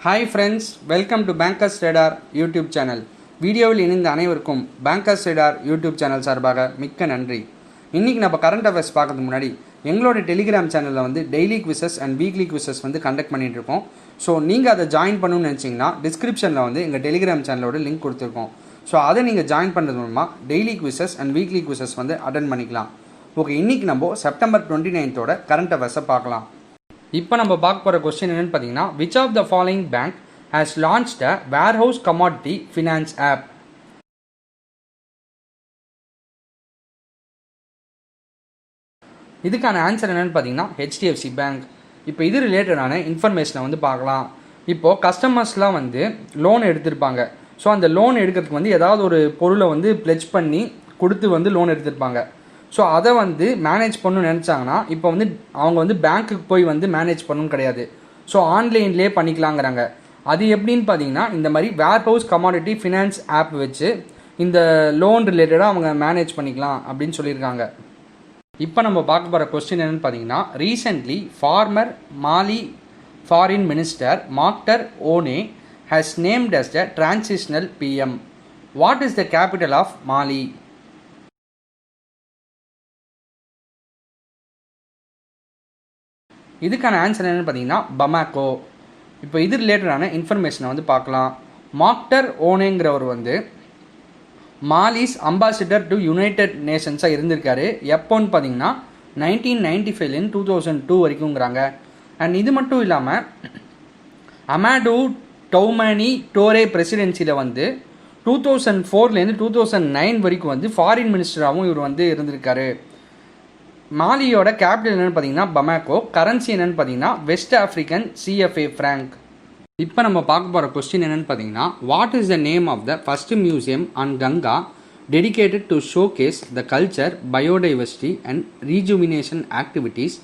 Hi friends, welcome to Bankers Radar YouTube channel. வீடியோவில் இணைந்த அனைவருக்கும் Bankers Radar YouTube channel சார்பாக மிக்க நன்றி. இன்னைக்கு நம்ம கரண்ட் அஃபேர்ஸ் பார்க்கிறதுக்கு முன்னாடி எங்களோட டெலிகிராம் சேனலில் வந்து daily quizzes and weekly quizzes வந்து கண்டக்ட் பண்ணிட்டு இருக்கோம். ஸோ நீங்கள் அதை ஜாயின் பண்ணணும்னு நினச்சிங்கன்னா டிஸ்கிரிப்ஷனில் வந்து எங்கள் டெலிகிராம் சேனலோட லிங்க் கொடுத்துருக்கோம். ஸோ அதை நீங்கள் ஜாயின் பண்ணுறது மூலமாக daily quizzes and weekly quizzes வந்து அட்டன் பண்ணிக்கலாம். ஓகே, இன்றைக்கி நம்ம செப்டம்பர் 29 கரண்ட் அஃபேர்ஸை பார்க்கலாம். இப்போ நம்ம பார்க்க போகிற கொஸ்டின் என்னென்னு பார்த்தீங்கன்னா, which of the following bank has launched a warehouse commodity finance app? இதுக்கான ஆன்சர் என்னென்னு பார்த்தீங்கன்னா HDFC பேங்க். இப்போ இது ரிலேட்டடான இன்ஃபர்மேஷனை வந்து பார்க்கலாம். இப்போது கஸ்டமர்ஸ்லாம் வந்து லோன் எடுத்திருப்பாங்க. ஸோ அந்த லோன் எடுக்கிறதுக்கு வந்து ஏதாவது ஒரு பொருளை வந்து பிளெட்ஜ் பண்ணி கொடுத்து வந்து லோன் எடுத்திருப்பாங்க. ஸோ அதை வந்து மேனேஜ் பண்ணணும்னு நினச்சாங்கன்னா இப்போ வந்து அவங்க வந்து பேங்க்குக்கு போய் வந்து மேனேஜ் பண்ணணும்னு கிடையாது. ஸோ ஆன்லைன்லேயே பண்ணிக்கலாங்கிறாங்க. அது எப்படின்னு பார்த்தீங்கன்னா, இந்த மாதிரி வேர்ஹவுஸ் கமாடிட்டி ஃபினான்ஸ் ஆப் வச்சு இந்த லோன் ரிலேட்டடாக அவங்க மேனேஜ் பண்ணிக்கலாம் அப்படின்னு சொல்லியிருக்காங்க. இப்போ நம்ம பார்க்க போகிற கொஸ்டின் என்னென்னு பார்த்தீங்கன்னா, recently former Mali foreign minister Moctar Ouane has named as the transitional PM. What is the capital of Mali? இதுக்கான ஆன்சர் என்னென்னு பார்த்தீங்கன்னா பமாக்கோ. இப்போ இது ரிலேட்டடான இன்ஃபர்மேஷனை வந்து பார்க்கலாம். மாக்டர் ஓனேங்கிறவர் வந்து மாலிஸ் அம்பாசிடர் டு யுனைடெட் நேஷன்ஸாக இருந்திருக்காரு. எப்போன்னு பார்த்தீங்கன்னா 1995 2002 வரைக்கும்ங்கிறாங்க. அண்ட் இது மட்டும் இல்லாமல் அமாடு டவுமானி டோரே பிரசிடென்சியில் வந்து 2004 2009 வரைக்கும் வந்து ஃபாரின் மினிஸ்டராகவும் இவர் வந்து இருந்திருக்காரு. மாலியோட கேபிட்டல் என்னென்னு பார்த்தீங்கன்னா பமாக்கோ. கரன்சி என்னென்னு பார்த்தீங்கன்னா வெஸ்ட் ஆஃப்ரிக்கன் CFA ஃப்ராங்க். இப்போ நம்ம பார்க்க போகிற கொஸ்டின் என்னென்னு பார்த்தீங்கன்னா, what is the name of the first museum on Ganga dedicated to showcase the culture, biodiversity and rejuvenation activities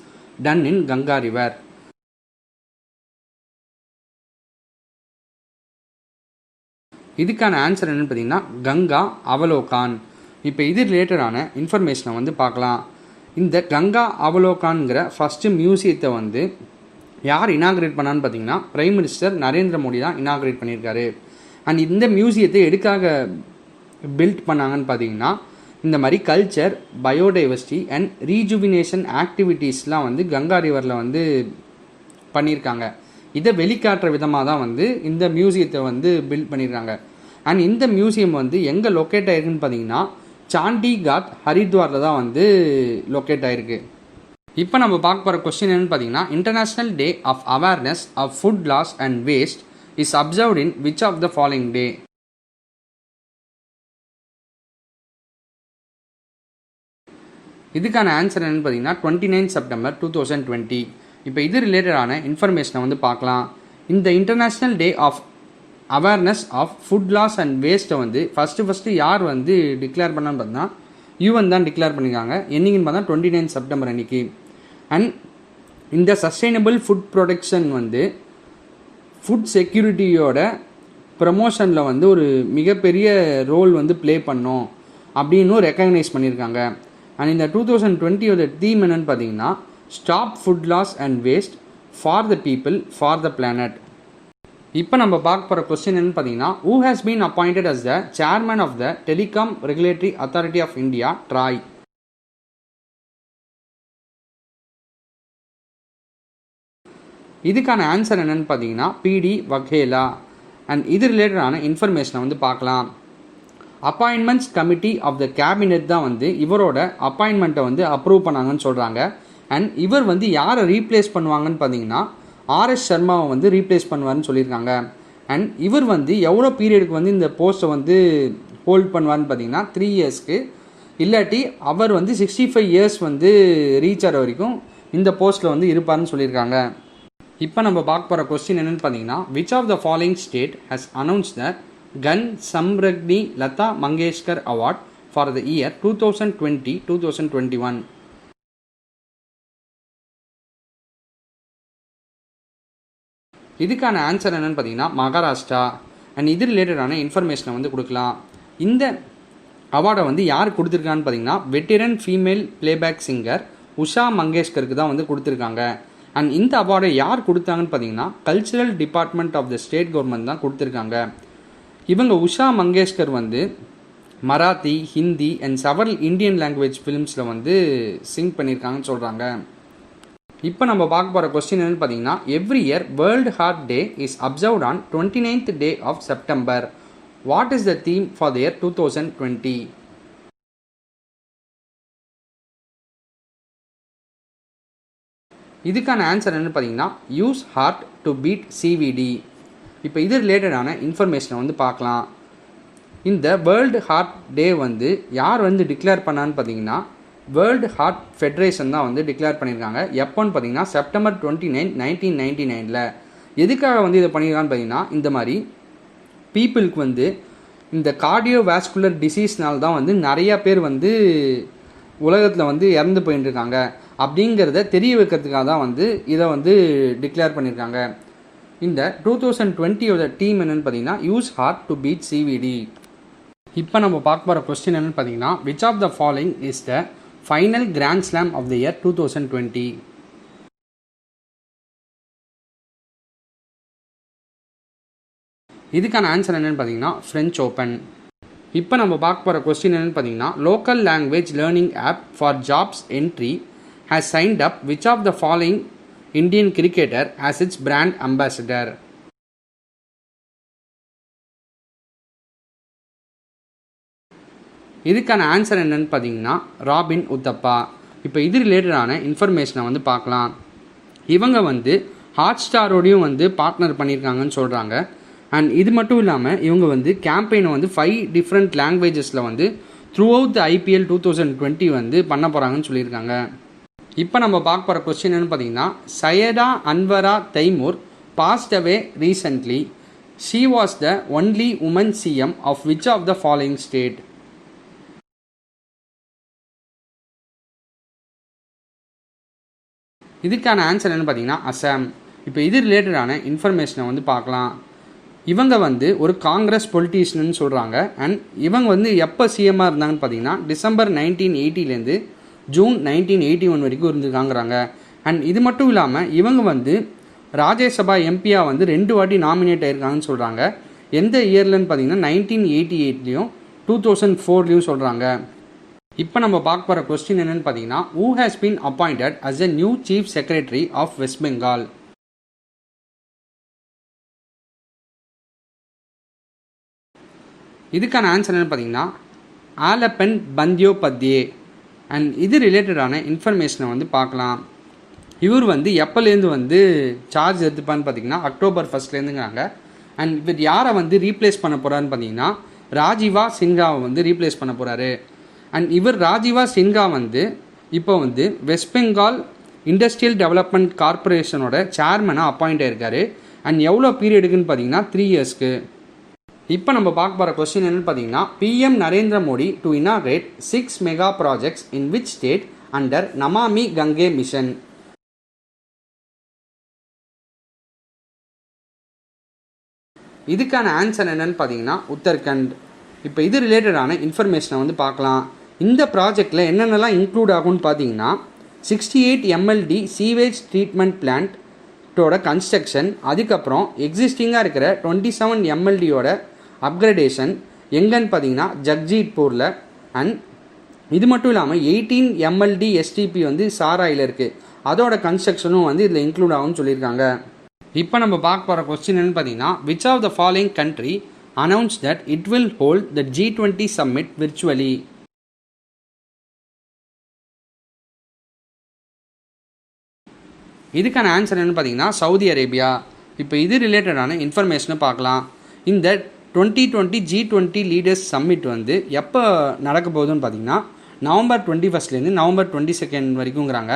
done in Ganga river? இதுக்கான ஆன்சர் என்னென்னு பார்த்தீங்கன்னா கங்கா அவலோகான். இப்போ இது ரிலேட்டடான இன்ஃபர்மேஷனை வந்து பார்க்கலாம். இந்த கங்கா அவலோகான்கிற ஃபஸ்ட்டு மியூசியத்தை வந்து யார் இனாக்ரேட் பண்ணான்னு பார்த்தீங்கன்னா பிரைம் மினிஸ்டர் நரேந்திர மோடி தான் இனாக்ரேட் பண்ணியிருக்காரு. அண்ட் இந்த மியூசியத்தை எதுக்காக பில்ட் பண்ணாங்கன்னு பார்த்தீங்கன்னா, இந்த மாதிரி கல்ச்சர், பயோடைவர்சிட்டி அண்ட் ரீஜுவினேஷன் ஆக்டிவிட்டீஸ்லாம் வந்து கங்கா ரிவரில் வந்து பண்ணியிருக்காங்க. இதை வெளிக்காட்டுற விதமாக தான் வந்து இந்த மியூசியத்தை வந்து பில்ட் பண்ணியிருக்காங்க. அண்ட் இந்த மியூசியம் வந்து எங்கே லொக்கேட் ஆகிருக்குன்னு பார்த்தீங்கன்னா சாண்டிகாட் ஹரித்வாரில் தான் வந்து லொக்கேட் ஆகிருக்கு. இப்போ நம்ம பார்க்க போகிற கொஸ்டின் என்னென்னு பார்த்தீங்கன்னா, international day of awareness of food loss and waste is observed in which of the following day? இதுக்கான ஆன்சர் என்னென்னு பார்த்தீங்கன்னா 29 செப்டம்பர் 2020. இப்போ இது ரிலேட்டடான இன்ஃபர்மேஷனை வந்து பார்க்கலாம். இந்த international day of awareness of food loss and வேஸ்ட்டை வந்து ஃபஸ்ட்டு யார் வந்து டிக்ளேர் பண்ணான்னு பார்த்தா UN தான் டிக்ளேர் பண்ணியிருக்காங்க. என்னைக்குன்னு பார்த்தா 29 செப்டம்பர் அன்றைக்கி. அண்ட் இந்த சஸ்டைனபிள் ஃபுட் ப்ரொடக்ஷன் வந்து ஃபுட் செக்யூரிட்டியோட ப்ரமோஷனில் வந்து ஒரு மிகப்பெரிய ரோல் வந்து ப்ளே பண்ணோம் அப்படின்னு ரெக்கக்னைஸ் பண்ணியிருக்காங்க. அண்ட் இந்த 2020 தீம் என்னன்னு பார்த்தீங்கன்னா stop food loss and waste for the people for the planet. இப்போ நம்ம பார்க்க போகிற கொஸ்டின் என்னன்னு பார்த்தீங்கன்னா, who has been appointed as the chairman of the Telecom Regulatory Authority of India, TRAI? இதுக்கான ஆன்சர் என்னன்னு பார்த்தீங்கன்னா PD வகேலா. அண்ட் இது ரிலேட்டடான இன்ஃபர்மேஷனை வந்து பார்க்கலாம். Appointments committee of the cabinet தான் வந்து இவரோட அப்பாயின்மெண்ட்டை வந்து அப்ரூவ் பண்ணாங்கன்னு சொல்கிறாங்க. அண்ட் இவர் வந்து யாரை ரீப்ளேஸ் பண்ணுவாங்கன்னு பார்த்தீங்கன்னா RS சர்மாவை வந்து ரீப்ளேஸ் பண்ணுவார்னு சொல்லியிருக்காங்க. அண்ட் இவர் வந்து எவ்வளோ பீரியடுக்கு வந்து இந்த போஸ்ட்டை வந்து ஹோல்ட் பண்ணுவார்னு பார்த்தீங்கன்னா 3 இயர்ஸ்க்கு, இல்லாட்டி அவர் வந்து 65 இயர்ஸ் வந்து ரீச் ஆகிற வரைக்கும் இந்த போஸ்ட்டில் வந்து இருப்பார்னு சொல்லியிருக்காங்க. இப்போ நம்ம பார்க்க போகிற கொஸ்டின் என்னென்னு பார்த்தீங்கன்னா, which of the following state has announced the Gaan Samragni Lata Mangeshkar award for the year 2020-2021? இதுக்கான ஆன்சர் என்னென்னு பார்த்தீங்கன்னா மகாராஷ்டிரா. அண்ட் இது ரிலேட்டடான இன்ஃபர்மேஷனை வந்து கொடுக்கலாம். இந்த அவார்டை வந்து யார் கொடுத்துருக்கான்னு பார்த்தீங்கன்னா veteran female playback singer Usha மங்கேஷ்கருக்கு தான் வந்து கொடுத்துருக்காங்க. அண்ட் இந்த அவார்டை யார் கொடுத்தாங்கன்னு பார்த்தீங்கன்னா cultural department of the state government தான் கொடுத்துருக்காங்க. இவங்க உஷா மங்கேஷ்கர் வந்து Marathi, Hindi and several Indian language ஃபிலிம்ஸில் வந்து சிங் பண்ணியிருக்காங்கன்னு சொல்கிறாங்க. இப்போ நம்ம பார்க்க போகிற கொஸ்டின் என்னன்னு பார்த்தீங்கன்னா, every year world heart day is observed on 29th day of September. What is the theme for the year 2020? இதுக்கான ஆன்சர் என்னன்னு பார்த்தீங்கன்னா, use heart to beat CVD. இப்போ இது ரிலேட்டடான இன்ஃபர்மேஷனை வந்து பார்க்கலாம். இந்த வேர்ல்டு ஹார்ட் டே வந்து யார் வந்து டிக்ளேர் பண்ணான்னு பார்த்தீங்கன்னா, வேர்ல்டு ஹார்ட் ஃபெடரேஷன் தான் வந்து டிக்ளேர் பண்ணியிருக்காங்க. எப்போன்னு பார்த்தீங்கன்னா September 29, 1999. எதுக்காக வந்து இதை பண்ணியிருக்கான்னு பார்த்தீங்கன்னா, இந்த மாதிரி பீப்புளுக்கு வந்து இந்த கார்டியோவாஸ்குலர் டிசீஸ்னால தான் வந்து நிறையா பேர் வந்து உலகத்தில் வந்து இறந்து போயிட்டு இருக்காங்க. அப்படிங்கிறத தெரிய வைக்கிறதுக்காக தான் வந்து இதை வந்து டிக்ளேர் பண்ணியிருக்காங்க. இந்த 2020 டீம் என்னென்னு பார்த்தீங்கன்னா, use heart to beat CVD. இப்போ நம்ம பார்க்க போகிற கொஸ்டின் என்னென்னு பார்த்தீங்கன்னா, which of the following is the final grand slam of the year 2020? இதுக்கான ஆன்சர் என்னென்னு பார்த்தீங்கன்னா, ஃப்ரெஞ்ச் ஓப்பன். இப்போ நம்ம பார்க்க போகிற கொஸ்டின் என்னென்னு பார்த்தீங்கன்னா, local language learning app for jobs entry has signed up which of the following Indian cricketer as its brand ambassador? இதுக்கான ஆன்சர் என்னன்னு பார்த்தீங்கன்னா, ராபின் உத்தப்பா. இப்போ இது ரிலேட்டடான இன்ஃபர்மேஷனை வந்து பார்க்கலாம். இவங்க வந்து ஹாட் ஸ்டாரோடையும் வந்து பார்ட்னர் பண்ணியிருக்காங்கன்னு சொல்கிறாங்க. அண்ட் இது மட்டும் இல்லாமல் இவங்க வந்து கேம்பெயினை வந்து 5 different லாங்குவேஜஸில் வந்து த்ரூ அவுட் த IPL 2020 வந்து பண்ண போகிறாங்கன்னு சொல்லியிருக்காங்க. இப்போ நம்ம பார்க்க போகிற கொஸ்டின் என்னன்னு பார்த்தீங்கன்னா, Syeda Anwara Taimur passed away recently. She was the only woman CM of which of the following state? இதுக்கான ஆன்சர் என்னன்னு பார்த்தீங்கன்னா, அசாம். இப்போ இது ரிலேட்டடான இன்ஃபர்மேஷனை வந்து பார்க்கலாம். இவங்க வந்து ஒரு காங்கிரஸ் பொலிட்டீஷியன்னு சொல்கிறாங்க. அண்ட் இவங்க வந்து எப்போ சிஎம்மாக இருந்தாங்கன்னு பார்த்தீங்கன்னா, December 1980 ஜூன் 1981 வரைக்கும் இருந்திருக்காங்கிறாங்க. அண்ட் இது மட்டும் இல்லாமல் இவங்க வந்து ராஜ்யசபா எம்பியாக வந்து 2 வாட்டி நாமினேட் ஆகிருக்காங்கன்னு சொல்கிறாங்க. எந்த இயர்லன்னு பார்த்தீங்கன்னா 1988 2004 சொல்கிறாங்க. இப்போ நம்ம பார்க்க போகிற கொஸ்டின் என்னன்னு பார்த்தீங்கன்னா, who has been appointed as a new chief secretary of West Bengal? இதுக்கான ஆன்சர் என்னன்னு பார்த்தீங்கன்னா, ஆலப்பன் பந்தியோபத்யே. அண்ட் இது ரிலேட்டடான இன்ஃபர்மேஷனை வந்து பார்க்கலாம். இவர் வந்து எப்போலேருந்து வந்து சார்ஜ் எடுத்துப்பான்னு பார்த்தீங்கன்னா October 1 அண்ட் இவர் யாரை வந்து ரீப்ளேஸ் பண்ண போகிறான்னு பார்த்தீங்கன்னா, ராஜீவா சின்ஹாவை வந்து ரீப்ளேஸ் பண்ண போகிறாரு. அண்ட் இவர் ராஜீவா சின்ஹா வந்து இப்போ வந்து வெஸ்ட் பெங்கால் இண்டஸ்ட்ரியல் டெவலப்மெண்ட் கார்பரேஷனோட சேர்மனாக அப்பாயிண்ட் ஆயிருக்காரு. அண்ட் எவ்வளோ பீரியடுக்குன்னு பார்த்தீங்கன்னா 3 yearsக்கு. இப்போ நம்ம பார்க்க போகிற கொஸ்டின் என்னன்னு பார்த்தீங்கன்னா, PM Narendra Modi to inaugurate 6 mega projects in which state under Namami Gange mission? இதுக்கான ஆன்சர் என்னன்னு பார்த்தீங்கன்னா, உத்தரகண்ட். இப்போ இது ரிலேட்டடான இன்ஃபர்மேஷனை வந்து பார்க்கலாம். இந்த ப்ராஜெக்டில் என்னென்னலாம் இன்க்ளூட் ஆகும்னு பார்த்தீங்கன்னா, 68 MLD சீவேஜ் ட்ரீட்மெண்ட் பிளான்ட்டோட கன்ஸ்ட்ரக்ஷன், அதுக்கப்புறம் எக்ஸிஸ்டிங்காக இருக்கிற 27 MLDயோட அப்கிரேடேஷன் எங்கன்னு பார்த்தீங்கன்னா ஜக்ஜீத்பூரில். அண்ட் இது மட்டும் இல்லாமல் 18 MLD STP வந்து சாராயில் இருக்குது, அதோட கன்ஸ்ட்ரக்ஷனும் வந்து இதில் இன்க்ளூட் ஆகும்னு சொல்லியிருக்காங்க. இப்போ நம்ம பார்க்க போகிற கொஸ்டின் என்னன்னு பார்த்தீங்கன்னா, which of the following country announced that it will hold the G20 summit virtually? இதுக்கான ஆன்சர் என்னன்னு பார்த்தீங்கன்னா, சவுதி அரேபியா. இப்போ இது ரிலேட்டடான இன்ஃபர்மேஷனை பார்க்கலாம். இந்த 2020 G20 லீடர்ஸ் சம்மிட் வந்து எப்போ நடக்க போகுதுன்னு பார்த்தீங்கன்னா, November 21 November 22 வரைக்குங்கிறாங்க.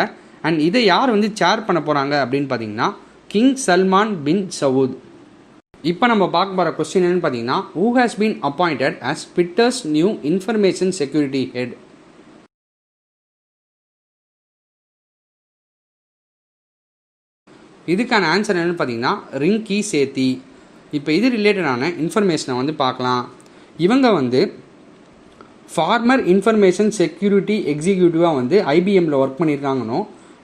அண்ட் இதை யார் வந்து சேர் பண்ண போகிறாங்க அப்படின்னு பார்த்தீங்கன்னா, கிங் சல்மான் பின் சவுத். இப்போ நம்ம பார்க்க போகிற கொஸ்டின் என்னன்னு பார்த்தீங்கன்னா, who has been appointed as Twitter's new information security head? இதுக்கான ஆன்சர் என்னன்னு பார்த்தீங்கன்னா, ரிங்கி சேத்தி. இப்போ இது ரிலேட்டடான இன்ஃபர்மேஷனை வந்து பார்க்கலாம். இவங்க வந்து ஃபார்மர் இன்ஃபர்மேஷன் செக்யூரிட்டி எக்ஸிக்யூட்டிவாக வந்து IBMல ஒர்க் பண்ணியிருக்காங்கன்னு.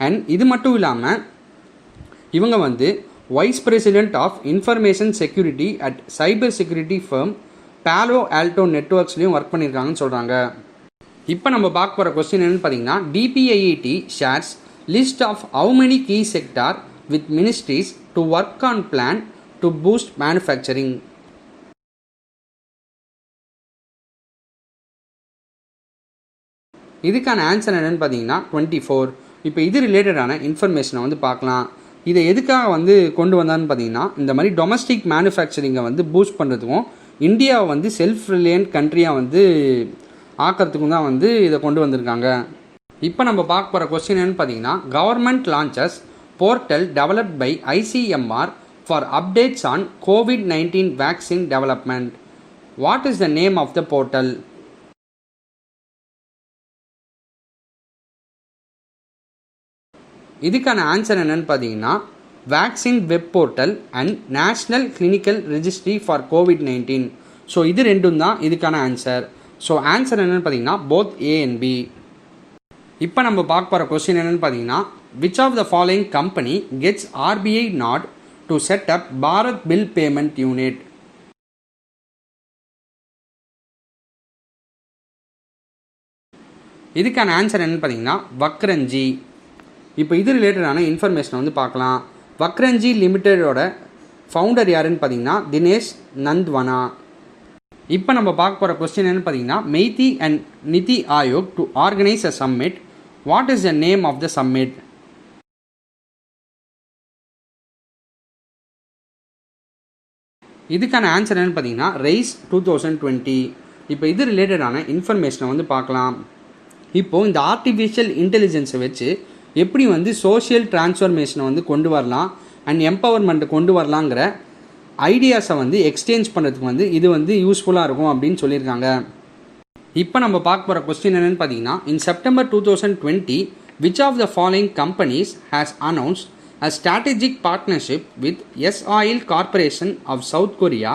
அண்ட் இது மட்டும் இல்லாமல் இவங்க வந்து vice president of information security at cyber security firm Palo Alto நெட்ஒர்க்ஸ்லையும் ஒர்க் பண்ணியிருக்காங்கன்னு சொல்கிறாங்க. இப்போ நம்ம பார்க்க போகிற கொஸ்டின் என்னென்னு பார்த்தீங்கன்னா, DPIIT shares list of how many key sector with ministries to work on plan to boost manufacturing. இதுக்கான ஆன்சர் என்னென்னு பார்த்தீங்கன்னா 24. இப்போ இது ரிலேட்டடான இன்ஃபர்மேஷனை வந்து பார்க்கலாம். இதை எதுக்காக வந்து கொண்டு வந்தான்னு பார்த்தீங்கன்னா, இந்த மாதிரி டொமஸ்டிக் மேனுஃபேக்சரிங்கை வந்து பூஸ்ட் பண்ணுறதுக்கும் இந்தியாவை வந்து செல்ஃப் ரிலையன்ட் கண்ட்ரியாக வந்து ஆக்கிறதுக்கும் தான் வந்து இதை கொண்டு வந்திருக்காங்க. இப்போ நம்ம பார்க்க போகிற கொஸ்டின் என்னென்னு பார்த்தீங்கன்னா, government launches portal developed by ICMR for updates on COVID-19 vaccine development. What is the name of the portal? இதுக்கான ஆன்சர் என்னென்னு பார்த்தீங்கன்னா, vaccine web portal and national clinical registry for COVID-19. So இது ரெண்டும் தான் இதுக்கான answer. So answer என்னென்னு பார்த்தீங்கன்னா both A and B. இப்போ நம்ம பார்க்க போகிற கொஸ்டின் என்னென்னு பார்த்தீங்கன்னா, which of the following company gets RBI nod to set up Bharat bill payment unit? இதுக்கான ஆன்சர் என்னென்னு பார்த்தீங்கன்னா வக்ரஞ்சி. இப்போ இது ரிலேட்டடான இன்ஃபர்மேஷனை வந்து பார்க்கலாம். வக்ரஞ்சி லிமிடெடோட ஃபவுண்டர் யாருன்னு பார்த்தீங்கன்னா தினேஷ் நந்த்வனா. இப்போ நம்ம பார்க்க போகிற கொஸ்டின் என்னென்னு பார்த்தீங்கன்னா, MeitY and Niti Aayog to organise a summit. What is the name of the summit? இதுக்கான ஆன்சர் என்னென்னு பார்த்தீங்கன்னா ரைஸ் 2020. இப்போ இது ரிலேட்டடான இன்ஃபர்மேஷனை வந்து பார்க்கலாம். இப்போது இந்த ஆர்டிஃபிஷியல் இன்டெலிஜென்ஸை வச்சு எப்படி வந்து சோஷியல் டிரான்ஸ்ஃபர்மேஷனை வந்து கொண்டு வரலாம் அண்ட் எம்பவர்மெண்ட்டை கொண்டு வரலாங்கிற ஐடியாஸை வந்து எக்ஸ்சேஞ்ச் பண்ணுறதுக்கு வந்து இது வந்து யூஸ்ஃபுல்லாக இருக்கும் அப்படின்னு சொல்லியிருக்காங்க. இப்போ நம்ம பார்க்க போகிற கொஸ்டின் என்னென்னு பார்த்தீங்கன்னா, in September 2020 which of the following companies has announced a strategic partnership with S-Oil Corporation of South Korea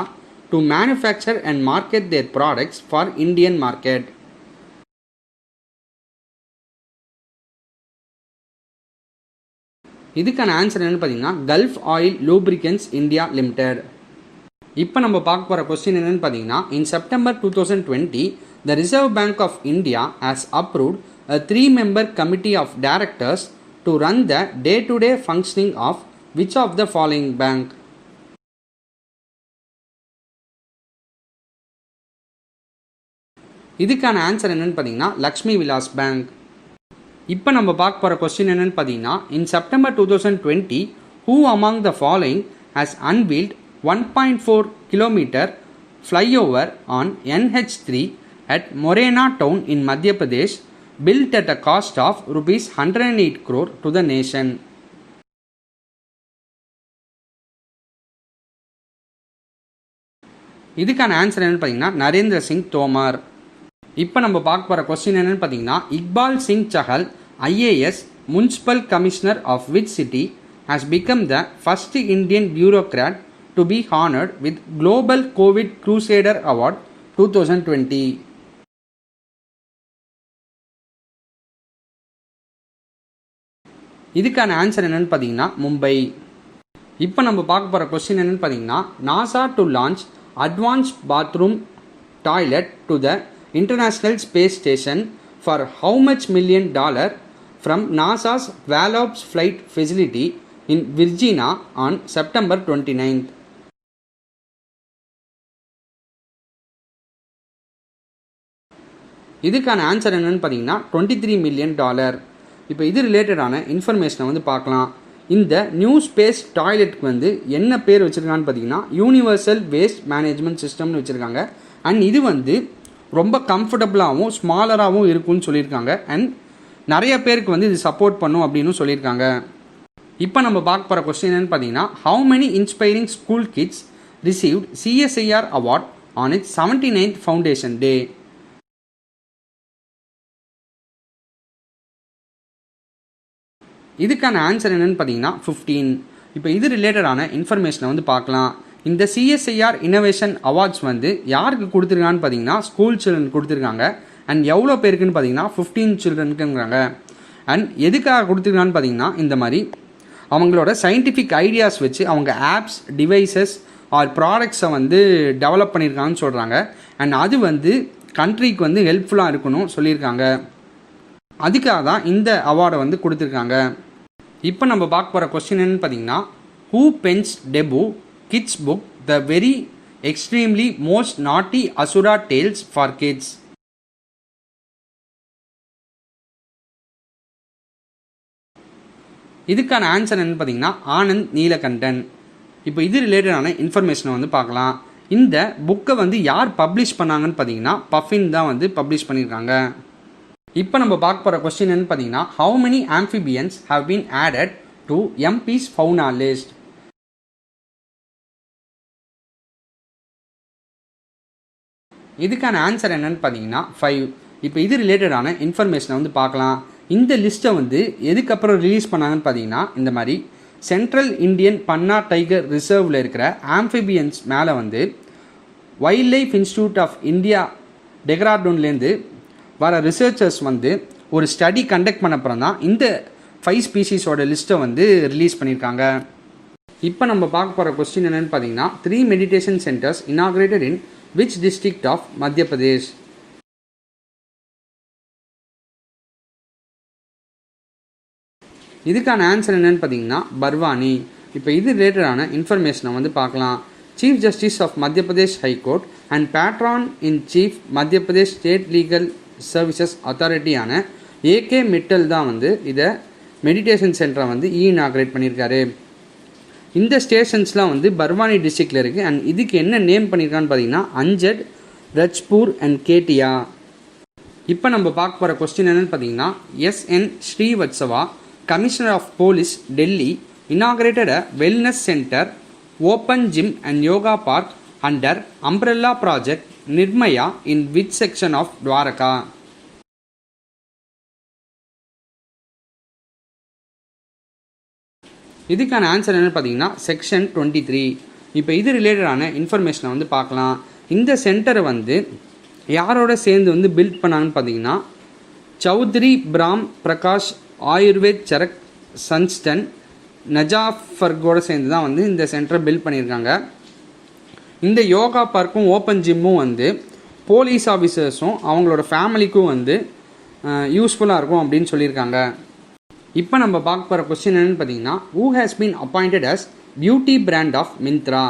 to manufacture and market their products for Indian market? இதுக்கான ஆன்சர் என்னென்னு பார்த்தீங்கன்னா Gulf Oil Lubricants India Limited. இப்போ நம்ம பார்க்க போகிற question என்னென்னு பார்த்தீங்கன்னா, in September 2020 the Reserve Bank of India has approved a 3-member committee of directors to run the day-to-day functioning of which of the following bank? இதுக்கான answer என்னென்னு பார்த்தீங்கன்னா Lakshmi Vilas bank. இப்போ நம்ம பார்க்க போகிற கொஸ்டின் என்னென்னு பார்த்தீங்கன்னா, in September 2020 who among the following has unveiled 1.4 kilometer flyover on NH3 at Morena town in Madhya Pradesh, built at a cost of rupees 108 crore to the nation? இதுக்கான answer என்னென்னு பார்த்தீங்கன்னா நரேந்திர சிங் தோமர். இப்போ நம்ம பார்க்க போகிற கொஸ்டின் என்னென்னு பார்த்தீங்கன்னா, Iqbal Singh Chahal IAS municipal commissioner of which city has become the first Indian bureaucrat to be honoured with global COVID crusader award 2020? இதுக்கான ஆன்சர் என்னென்னு பார்த்தீங்கன்னா மும்பை. இப்போ நம்ம பார்க்க போகிற கொஸ்டின் என்னென்னு பார்த்தீங்கன்னா, NASA to launch advanced bathroom toilet to the International Space Station for how much $1 million from NASA's Wallops Flight Facility in Virginia on September 29th? இதுக்கான ஆன்சர் என்னென்னு பார்த்தீங்கன்னா $23 million. இப்போ இது ரிலேட்டடான இன்ஃபர்மேஷனை வந்து பார்க்கலாம். இந்த நியூ ஸ்பேஸ் டாய்லெட்டுக்கு வந்து என்ன பேர் வச்சுருக்கான்னு பார்த்தீங்கன்னா யூனிவர்சல் வேஸ்ட் மேனேஜ்மெண்ட் சிஸ்டம்னு வச்சுருக்காங்க. அண்ட் இது வந்து ரொம்ப கம்ஃபர்டபுளாகவும் ஸ்மாலராகவும் இருக்கும்னு சொல்லியிருக்காங்க. அண்ட் நிறைய பேருக்கு வந்து இது சப்போர்ட் பண்ணும் அப்படின்னு சொல்லியிருக்காங்க. இப்போ நம்ம பார்க்க போகிற கொஸ்டின் என்னென்னு பார்த்தீங்கன்னா, how many inspiring school kids received CSIR award on it's 79th foundation டே? இதுக்கான ஆன்சர் என்னென்னு பார்த்தீங்கன்னா 15. இப்போ இது ரிலேட்டடான இன்ஃபர்மேஷனை வந்து பார்க்கலாம். இந்த CSIR இன்னோவேஷன் அவார்ட்ஸ் வந்து யாருக்கு கொடுத்துருக்கான்னு பார்த்தீங்கன்னா ஸ்கூல் சில்ட்ரன் கொடுத்துருக்காங்க. அண்ட் எவ்வளோ பேருக்குன்னு பார்த்தீங்கன்னா 15 சில்ட்ரனுக்குங்கிறாங்க. அண்ட் எதுக்காக கொடுத்துருக்கான்னு பார்த்தீங்கன்னா இந்த மாதிரி அவங்களோட சயின்டிஃபிக் ஐடியாஸ் வச்சு அவங்க ஆப்ஸ், டிவைசஸ் ஆர் ப்ராடக்ட்ஸை வந்து டெவலப் பண்ணியிருக்காங்கன்னு சொல்கிறாங்க. அண்ட் அது வந்து கண்ட்ரிக்கு வந்து ஹெல்ப்ஃபுல்லாக இருக்கணும் சொல்லியிருக்காங்க. அதுக்காக தான் இந்த அவார்டை வந்து கொடுத்துருக்காங்க. இப்போ நம்ம பார்க்க போகிற கொஸ்டின் என்னன்னு பார்த்தீங்கன்னா, who pens debut kids book the very extremely most naughty Asura tales for kids? இதுக்கான ஆன்சர் என்னன்னு பார்த்தீங்கன்னா ஆனந்த் நீலகண்டன். இப்போ இது ரிலேட்டடான இன்ஃபர்மேஷனை வந்து பார்க்கலாம். இந்த புக்கை வந்து யார் பப்ளிஷ் பண்ணாங்கன்னு பார்த்தீங்கன்னா பஃபின் தான் வந்து பப்ளிஷ் பண்ணியிருக்காங்க. இப்போ நம்ம பார்க்க போகிற கொஸ்டின் என்னன்னு பார்த்தீங்கன்னா, how many amphibians have been added to MP's fauna list? இதுக்கான ஆன்சர் என்னன்னு பார்த்தீங்கன்னா 5. இப்போ இது ரிலேட்டடான இன்ஃபர்மேஷனை வந்து பார்க்கலாம். இந்த லிஸ்ட்டை வந்து எதுக்கப்புறம் ரிலீஸ் பண்ணாங்கன்னு பார்த்தீங்கன்னா, இந்த மாதிரி சென்ட்ரல் இந்தியன் பன்னா டைகர் ரிசர்வில் இருக்கிற ஆம்ஃபிபியன்ஸ் மேலே வந்து wildlife institute of India டெஹ்ராடூன்லேருந்து வர ரிசர்ச்சர்ஸ் வந்து ஒரு ஸ்டடி கண்டக்ட் பண்ண அப்புறம் தான் இந்த 5 ஸ்பீஷீஸோட லிஸ்ட்டை வந்து ரிலீஸ் பண்ணியிருக்காங்க. இப்போ நம்ம பார்க்க போகிற கொஸ்டின் என்னென்னு பார்த்தீங்கன்னா, 3 meditation centres inaugurated in which district of Madhya Pradesh? இதுக்கான ஆன்சர் என்னென்னு பார்த்தீங்கன்னா பர்வானி. இப்போ இது ரிலேட்டடான இன்ஃபர்மேஷனை வந்து பார்க்கலாம். Chief justice of Madhya Pradesh high court and patron in chief Madhya Pradesh state legal services அத்தாரிட்டியான ஏகே மிட்டல் தான் வந்து இதை மெடிடேஷன் சென்டரை வந்து இனாகிரேட் பண்ணியிருக்காரு. இந்த ஸ்டேஷன்ஸ்லாம் வந்து பர்வானி டிஸ்ட்ரிக்டில் இருக்குது. அண்ட் இதுக்கு என்ன நேம் பண்ணியிருக்கான்னு பார்த்தீங்கன்னா அஞ்சட், ரஜ்பூர் அண்ட் கேட்டியா. இப்போ நம்ம பார்க்க போகிற கொஸ்டின் என்னென்னு பார்த்தீங்கன்னா, S N Srivastava, commissioner of police Delhi, inaugurated a wellness center, open gym and yoga park under umbrella project Nirmaya in which section of Dwaraka? இதுக்கான ஆன்சர் என்னன்னு பார்த்தீங்கன்னா செக்ஷன் 23. இப்போ இது ரிலேட்டடான இன்ஃபர்மேஷனை வந்து பார்க்கலாம். இந்த சென்டரை வந்து யாரோட சேர்ந்து வந்து பில்ட் பண்ணாங்கன்னு பார்த்தீங்கன்னா சௌத்ரி பிராம் பிரகாஷ் ஆயுர்வேத் சரக் சன்ஸ்டன் நஜாஃபர்கோட சேர்ந்து தான் வந்து இந்த சென்டரை பில்ட் பண்ணியிருக்காங்க. இந்த யோகா பார்க்கும் ஓப்பன் ஜிம்மும் வந்து போலீஸ் ஆஃபீஸர்ஸும் அவங்களோட ஃபேமிலிக்கும் வந்து யூஸ்ஃபுல்லாக இருக்கும் அப்படின்னு சொல்லியிருக்காங்க. இப்போ நம்ம பார்க்க போகிற கொஸ்டின் என்னென்னு பார்த்தீங்கன்னா, who has been appointed as beauty brand of Myntra?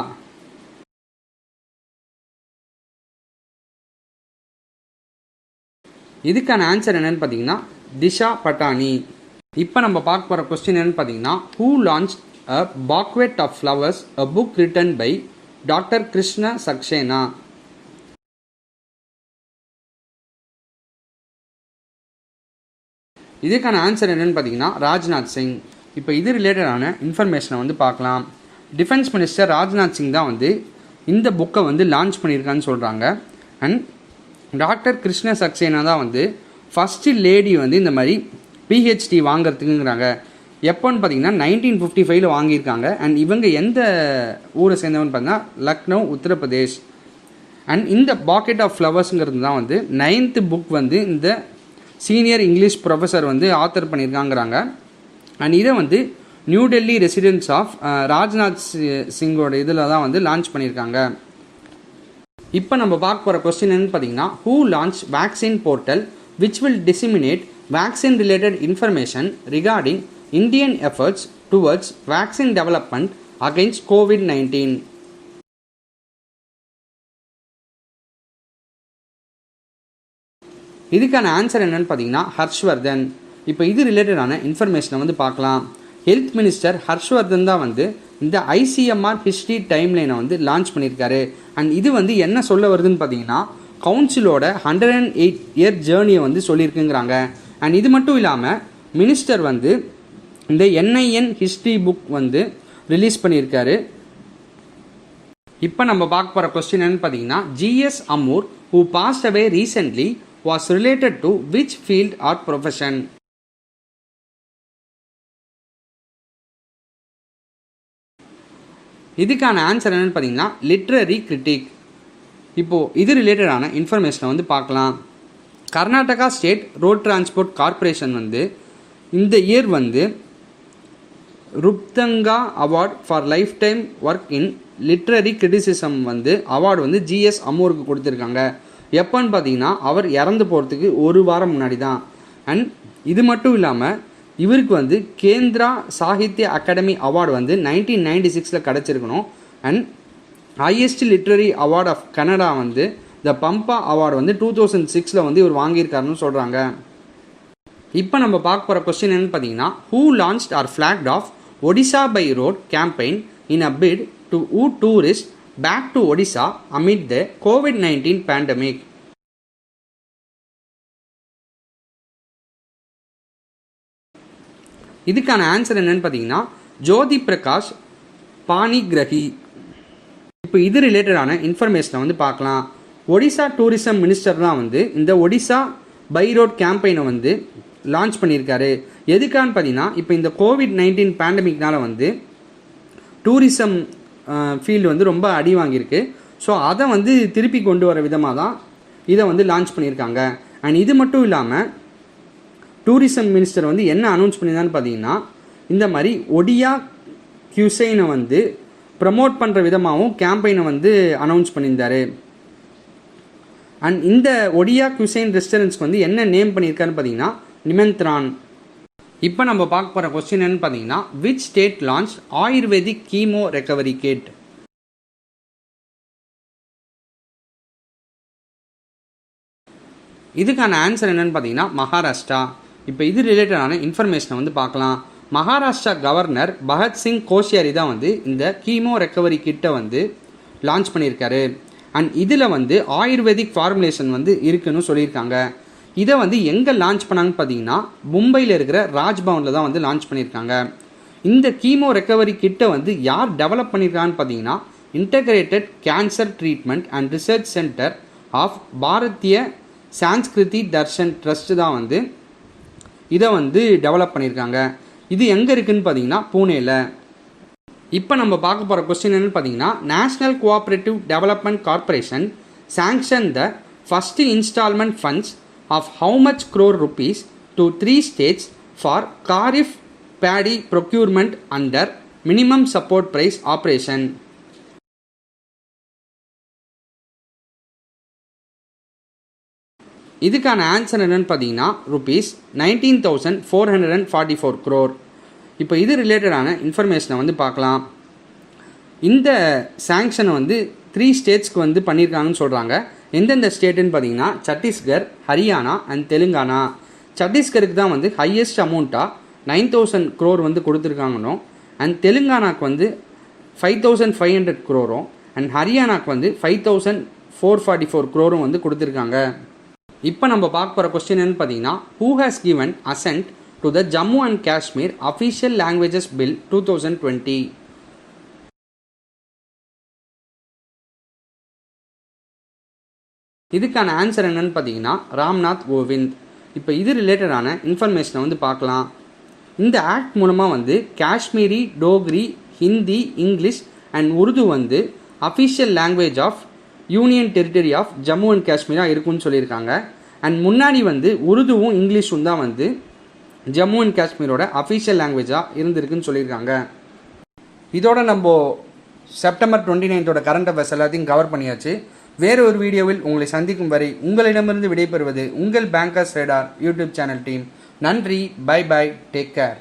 இதுக்கான ஆன்சர் என்னென்னு பார்த்தீங்கன்னா திஷா பட்டானி. இப்போ நம்ம பார்க்க போகிற கொஸ்டின் என்னென்னு பார்த்தீங்கன்னா, who launch a bouquet of flowers a book written by doctor Krishna Saxena? இதுக்கான ஆன்சர் என்னென்னு பார்த்தீங்கன்னா ராஜ்நாத் சிங். இப்போ இது ரிலேட்டடான இன்ஃபர்மேஷனை வந்து பார்க்கலாம். டிஃபென்ஸ் மினிஸ்டர் ராஜ்நாத் சிங் தான் வந்து இந்த புக்கை வந்து லான்ச் பண்ணியிருக்கான்னு சொல்கிறாங்க. அண்ட் டாக்டர் கிருஷ்ண சக்சேனா தான் வந்து ஃபஸ்ட்டு லேடி வந்து இந்த மாதிரி பிஹெச்டி வாங்கிறதுக்குங்கிறாங்க. எப்போன்னு பார்த்தீங்கன்னா 1955 வாங்கியிருக்காங்க. அண்ட் இவங்க எந்த ஊரை சேர்ந்தவன்னு பார்த்தீங்கன்னா லக்னோ, உத்தரப்பிரதேஷ். அண்ட் இந்த பாக்கெட் ஆஃப் ஃப்ளவர்ஸுங்கிறது தான் வந்து 9th புக் வந்து இந்த சீனியர் இங்கிலீஷ் ப்ரொஃபஸர் வந்து ஆத்தர் பண்ணியிருக்காங்கிறாங்க. அண்ட் இதை வந்து new Delhi residence of Rajnath சிங்கோட இதில் தான் வந்து லான்ச் பண்ணியிருக்காங்க. இப்போ நம்ம பார்க்க போகிற கொஸ்டின் என்னன்னு பார்த்தீங்கன்னா, who launch vaccine portal which will disseminate vaccine related information regarding Indian efforts towards vaccine development against COVID-19? இதுக்கான ஆன்சர் என்னென்னு பார்த்தீங்கன்னா ஹர்ஷ்வர்தன். இப்போ இது ரிலேட்டடான இன்ஃபர்மேஷனை வந்து பார்க்கலாம். ஹெல்த் மினிஸ்டர் ஹர்ஷ்வர்தன் தான் வந்து இந்த ICMR ஹிஸ்ட்ரி டைம்லைனை வந்து லான்ச் பண்ணியிருக்காரு. அண்ட் இது வந்து என்ன சொல்ல வருதுன்னு பார்த்தீங்கன்னா கவுன்சிலோட 108 இயர் ஜேர்னியை வந்து சொல்லியிருக்குங்கிறாங்க. அண்ட் இது மட்டும் இல்லாமல் மினிஸ்டர் வந்து இந்த NIN ஹிஸ்ட்ரி புக் வந்து ரிலீஸ் பண்ணியிருக்காரு. இப்போ நம்ம பார்க்க போகிற கொஸ்டின் என்னன்னு பார்த்தீங்கன்னா, GS Amur who passed away recently was related to which field or profession? இதுக்கான ஆன்சர் என்னன்னு பார்த்தீங்கன்னா லிட்ரரி கிரிட்டிக். இப்போது இது ரிலேட்டடான இன்ஃபர்மேஷனை வந்து பார்க்கலாம். Karnataka state road transport corporation வந்து இந்த இயர் வந்து Nrupatunga award for lifetime work in literary criticism வந்து அவார்டு வந்து ஜிஎஸ் அமூருக்கு கொடுத்துருக்காங்க. எப்போன்னு பார்த்தீங்கன்னா அவர் இறந்து போகிறதுக்கு ஒரு வாரம் முன்னாடி தான். அண்ட் இது மட்டும் இல்லாமல் இவருக்கு வந்து கேந்திரா சாகித்ய அகாடமி அவார்டு வந்து 1996 கிடச்சிருக்கணும். And highest literary award of Kannada வந்து த பம்பா அவார்டு வந்து 2006 வந்து இவர் வாங்கியிருக்காருன்னு சொல்கிறாங்க. இப்போ நம்ம பார்க்க போகிற கொஸ்டின் என்னன்னு பார்த்தீங்கன்னா, who launched or flagged off Odisha by road campaign in a bid to woo tourist back to Odisha amid the COVID-19 pandemic. இதுக்கான ஆன்சர் என்னன்னு பார்த்தீங்கன்னா ஜோதி பிரகாஷ் பாணிகிரகி. இப்போ இது ரிலேட்டடான இன்ஃபர்மேஷனை வந்து பார்க்கலாம். ஒடிசா டூரிசம் மினிஸ்டர் தான் வந்து இந்த ஒடிசா பை ரோட் கேம்பெயினை வந்து லான்ச் பண்ணியிருக்காரு. எதுக்கான்னு பார்த்தீங்கன்னா, இப்போ இந்த COVID-19 பேண்டமிக்னால வந்து டூரிசம் ஃபீல்டு வந்து ரொம்ப அடி வாங்கியிருக்கு. ஸோ அதை வந்து திருப்பி கொண்டு வர விதமாக தான் இதை வந்து லான்ச் பண்ணியிருக்காங்க. அண்ட் இது மட்டும் இல்லாமல் டூரிசம் மினிஸ்டர் வந்து என்ன அனௌன்ஸ் பண்ணியிருந்தான்னு பார்த்தீங்கன்னா, இந்த மாதிரி ஒடியா கியூசைனை வந்து ப்ரமோட் பண்ணுற விதமாகவும் கேம்பெயினை வந்து அனௌன்ஸ் பண்ணியிருந்தார். அண்ட் இந்த ஒடியா கியூசைன் ரெஸ்டாரண்ட்ஸ்க்கு வந்து என்ன நேம் பண்ணியிருக்காருன்னு பார்த்தீங்கன்னா நிமந்த்ரான். இப்போ நம்ம பார்க்க போகிற கொஸ்டின் என்னன்னு பார்த்தீங்கன்னா, which state launch ayurvedic chemo recovery kit. இதுக்கான ஆன்சர் என்னன்னு பார்த்தீங்கன்னா மகாராஷ்டிரா. இப்போ இது ரிலேட்டடான இன்ஃபர்மேஷனை வந்து பார்க்கலாம். மகாராஷ்டிரா கவர்னர் பகத்சிங் கோஷியாரி தான் வந்து இந்த கீமோ ரெக்கவரி கிட்டை வந்து லான்ச் பண்ணியிருக்காரு. அண்ட் இதில் வந்து ஆயுர்வேதிக் ஃபார்முலேஷன் வந்து இருக்குன்னு சொல்லியிருக்காங்க. இதை வந்து எங்கே லான்ச் பண்ணாங்கன்னு பார்த்தீங்கன்னா மும்பையில் இருக்கிற ராஜ்பவனில் தான் வந்து லான்ச் பண்ணியிருக்காங்க. இந்த கீமோ ரெக்கவரி கிட்டை வந்து யார் டெவலப் பண்ணியிருக்காங்கன்னு பார்த்தீங்கன்னா integrated cancer treatment and research centre of Bharatiya Sanskriti Darshan trust தான் வந்து இதை வந்து டெவலப் பண்ணியிருக்காங்க. இது எங்கே இருக்குதுன்னு பார்த்தீங்கன்னா பூனேயில். இப்போ நம்ம பார்க்க போகிற கொஸ்டின் என்னன்னு பார்த்தீங்கன்னா, National Cooperative Development Corporation sanction the first instalment funds of how much crore rupees to 3 states for kharif paddy procurement under minimum support price operation. இதுக்கான ஆன்சர் என்னன்னு பார்த்தீங்கன்னா ₹19,444 crore. இப்போ இது ரிலேட்டடான இன்ஃபர்மேஷனை வந்து பார்க்கலாம். இந்த சாங்ஷனை வந்து 3 ஸ்டேட்ஸ்க்கு வந்து பண்ணியிருக்காங்கன்னு சொல்கிறாங்க. எந்தெந்த ஸ்டேட்டுன்னு பார்த்தீங்கன்னா சத்தீஸ்கர், ஹரியானா அண்ட் தெலுங்கானா. சத்தீஸ்கருக்கு தான் வந்து ஹையஸ்ட் அமௌண்ட்டாக 9,000 crore வந்து கொடுத்துருக்காங்கன்னு. அண்ட் தெலுங்கானாக்கு வந்து 5,500 crore அண்ட் ஹரியானாக்கு வந்து 5,444 crore வந்து கொடுத்துருக்காங்க. இப்போ நம்ம பார்க்க போகிற கொஸ்டின் என்னன்னு பார்த்தீங்கன்னா, who has given ascent to the Jammu and Kashmir official languages bill 2020. இதுக்கான ஆன்சர் என்னன்னு பார்த்தீங்கன்னா ராம்நாத் கோவிந்த். இப்போ இது ரிலேட்டடான இன்ஃபர்மேஷனை வந்து பார்க்கலாம். இந்த ஆக்ட் மூலமாக வந்து காஷ்மீரி, டோக்ரி, ஹிந்தி, இங்கிலீஷ் அண்ட் உருது வந்து official language of union territory of Jammu and காஷ்மீராக இருக்குன்னு சொல்லியிருக்காங்க. அண்ட் முன்னாடி வந்து உருதுவும் இங்கிலீஷும் தான் வந்து ஜம்மு அண்ட் காஷ்மீரோட அஃபிஷியல் லாங்குவேஜாக இருந்திருக்குன்னு சொல்லியிருக்காங்க. இதோட நம்ம செப்டம்பர் 29 கரண்ட் அஃபேர்ஸ் எல்லாத்தையும் கவர் பண்ணியாச்சு. வேறு ஒரு வீடியோவில் உங்களை சந்திக்கும் வரை உங்களிடமிருந்து விடைபெறுவது உங்கள் bankers radar YouTube channel team. நன்றி, பை பை, டேக் கேர்.